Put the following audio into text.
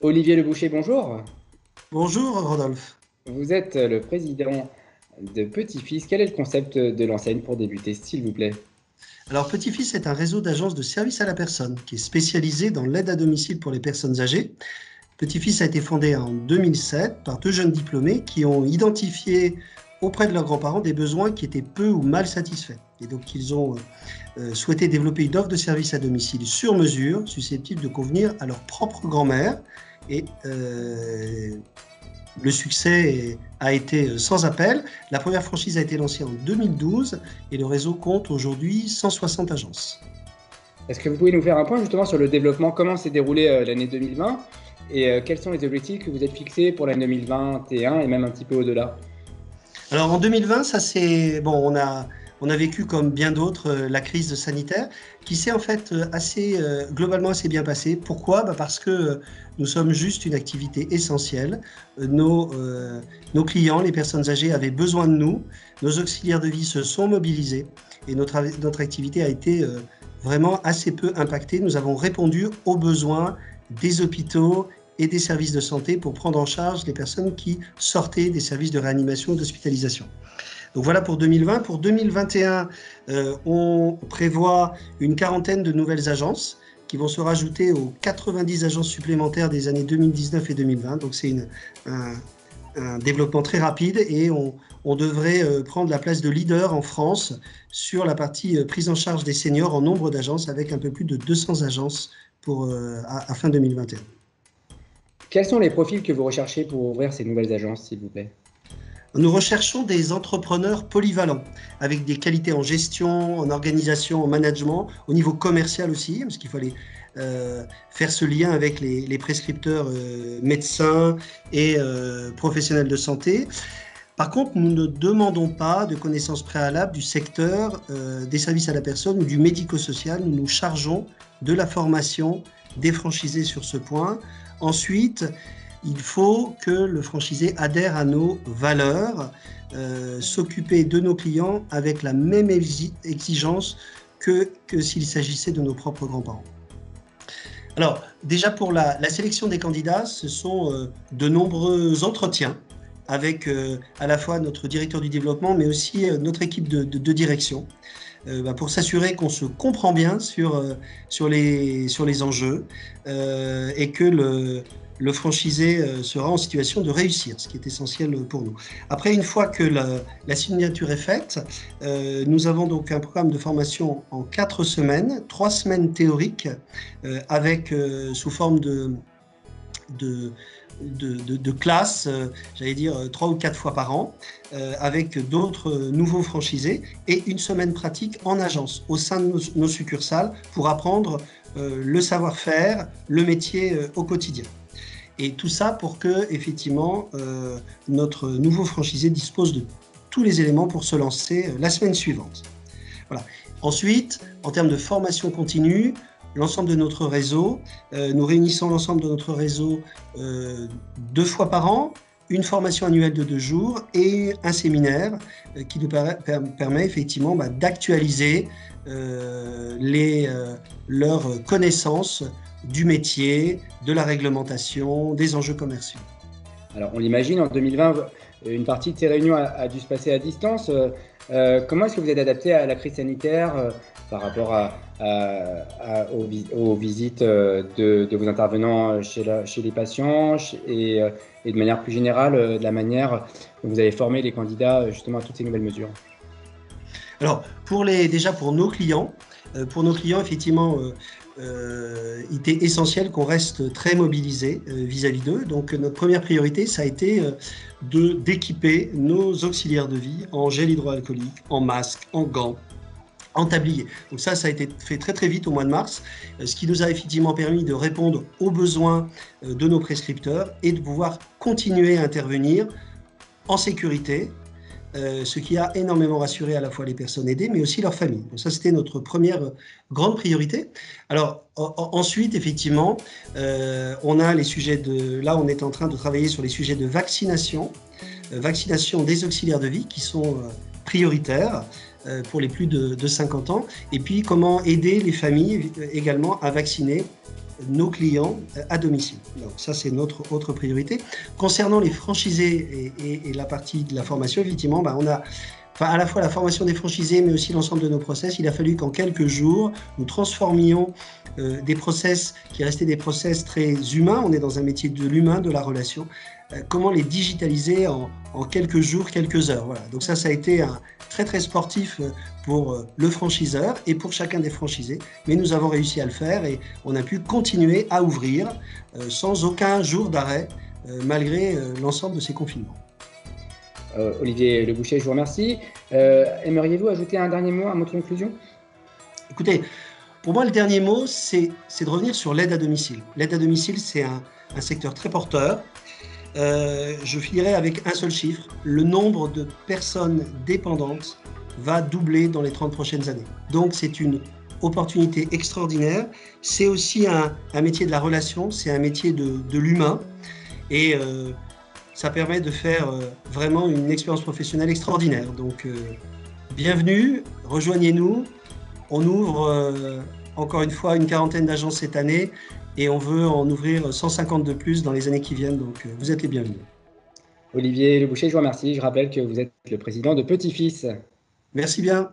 Olivier Le Boucher, bonjour. Bonjour Rodolphe. Vous êtes le président de Petit-Fils. Quel est le concept de l'enseigne pour débuter, s'il vous plaît? Alors Petit-Fils est un réseau d'agences de services à la personne qui est spécialisé dans l'aide à domicile pour les personnes âgées. Petit-Fils a été fondé en 2007 par deux jeunes diplômés qui ont identifié auprès de leurs grands-parents des besoins qui étaient peu ou mal satisfaits. Et donc ils ont souhaité développer une offre de services à domicile sur mesure, susceptible de convenir à leur propre grand-mère. Et le succès a été sans appel. La première franchise a été lancée en 2012 et le réseau compte aujourd'hui 160 agences. Est-ce que vous pouvez nous faire un point justement sur le développement? Comment s'est déroulée l'année 2020 et quels sont les objectifs que vous êtes fixés pour l'année 2021 et même un petit peu au-delà? Alors en 2020, ça c'est bon, on a vécu comme bien d'autres la crise sanitaire qui s'est en fait globalement assez bien passée. Pourquoi? Parce que nous sommes juste une activité essentielle. Nos clients, les personnes âgées, avaient besoin de nous. Nos auxiliaires de vie se sont mobilisés et notre activité a été vraiment assez peu impactée. Nous avons répondu aux besoins des hôpitaux et des services de santé pour prendre en charge les personnes qui sortaient des services de réanimation et d'hospitalisation. Donc voilà pour 2020. Pour 2021, on prévoit une quarantaine de nouvelles agences qui vont se rajouter aux 90 agences supplémentaires des années 2019 et 2020. Donc c'est un développement très rapide et on devrait prendre la place de leader en France sur la partie prise en charge des seniors en nombre d'agences avec un peu plus de 200 agences à fin 2021. Quels sont les profils que vous recherchez pour ouvrir ces nouvelles agences, s'il vous plaît? Nous recherchons des entrepreneurs polyvalents, avec des qualités en gestion, en organisation, en management, au niveau commercial aussi, parce qu'il fallait faire ce lien avec les prescripteurs médecins et professionnels de santé. Par contre, nous ne demandons pas de connaissances préalables du secteur des services à la personne ou du médico-social. Nous nous chargeons de la formation des franchisés sur ce point. Ensuite, il faut que le franchisé adhère à nos valeurs, s'occuper de nos clients avec la même exigence que s'il s'agissait de nos propres grands-parents. Alors, déjà pour la sélection des candidats, ce sont de nombreux entretiens avec à la fois notre directeur du développement, mais aussi notre équipe de direction, pour s'assurer qu'on se comprend bien sur les enjeux et que le franchisé sera en situation de réussir, ce qui est essentiel pour nous. Après, une fois que la signature est faite, nous avons donc un programme de formation en 4 semaines, 3 semaines théoriques, avec sous forme de classes, j'allais dire 3 ou 4 fois par an, avec d'autres nouveaux franchisés, et une semaine pratique en agence, au sein de nos succursales, pour apprendre le savoir-faire, le métier au quotidien. Et tout ça pour que, effectivement, notre nouveau franchisé dispose de tous les éléments pour se lancer la semaine suivante. Voilà. Ensuite, en termes de formation continue, l'ensemble de notre réseau, nous réunissons l'ensemble de notre réseau 2 fois par an, une formation annuelle de 2 jours et un séminaire qui nous permet effectivement d'actualiser leurs connaissances du métier, de la réglementation, des enjeux commerciaux. Alors, on l'imagine, en 2020, une partie de ces réunions a dû se passer à distance. Comment est-ce que vous êtes adapté à la crise sanitaire par rapport aux visites de vos intervenants chez les patients et de manière plus générale, de la manière dont vous avez formé les candidats justement à toutes ces nouvelles mesures? Alors, déjà pour nos clients, effectivement, il était essentiel qu'on reste très mobilisé vis-à-vis d'eux. Donc, notre première priorité, ça a été d'équiper nos auxiliaires de vie en gel hydroalcoolique, en masque, en gants, en tablier. Donc ça a été fait très très vite au mois de mars, ce qui nous a effectivement permis de répondre aux besoins de nos prescripteurs et de pouvoir continuer à intervenir en sécurité, ce qui a énormément rassuré à la fois les personnes aidées, mais aussi leurs familles. Donc ça, c'était notre première grande priorité. Alors, ensuite, effectivement, on a les sujets là, on est en train de travailler sur les sujets de vaccination des auxiliaires de vie qui sont prioritaire pour les plus de 50 ans. Et puis, comment aider les familles également à vacciner nos clients à domicile. Donc ça, c'est notre autre priorité. Concernant les franchisés et la partie de la formation, effectivement, on a à la fois la formation des franchisés, mais aussi l'ensemble de nos process. Il a fallu qu'en quelques jours, nous transformions des process qui restaient des process très humains. On est dans un métier de l'humain, de la relation. Comment les digitaliser en quelques jours, quelques heures. Voilà. Donc ça a été un très très sportif pour le franchiseur et pour chacun des franchisés. Mais nous avons réussi à le faire et on a pu continuer à ouvrir sans aucun jour d'arrêt, malgré l'ensemble de ces confinements. Olivier Leboucher, je vous remercie. Aimeriez-vous ajouter un dernier mot, un mot de conclusion? Écoutez, pour moi, le dernier mot, c'est de revenir sur l'aide à domicile. L'aide à domicile, c'est un secteur très porteur. Je finirai avec un seul chiffre. Le nombre de personnes dépendantes va doubler dans les 30 prochaines années. Donc, c'est une opportunité extraordinaire. C'est aussi un métier de la relation, c'est un métier de l'humain. Et ça permet de faire vraiment une expérience professionnelle extraordinaire. Donc, bienvenue, rejoignez-nous. On ouvre encore une fois une quarantaine d'agences cette année et on veut en ouvrir 150 de plus dans les années qui viennent. Donc, vous êtes les bienvenus. Olivier Leboucher, je vous remercie. Je rappelle que vous êtes le président de Petit-Fils. Merci bien.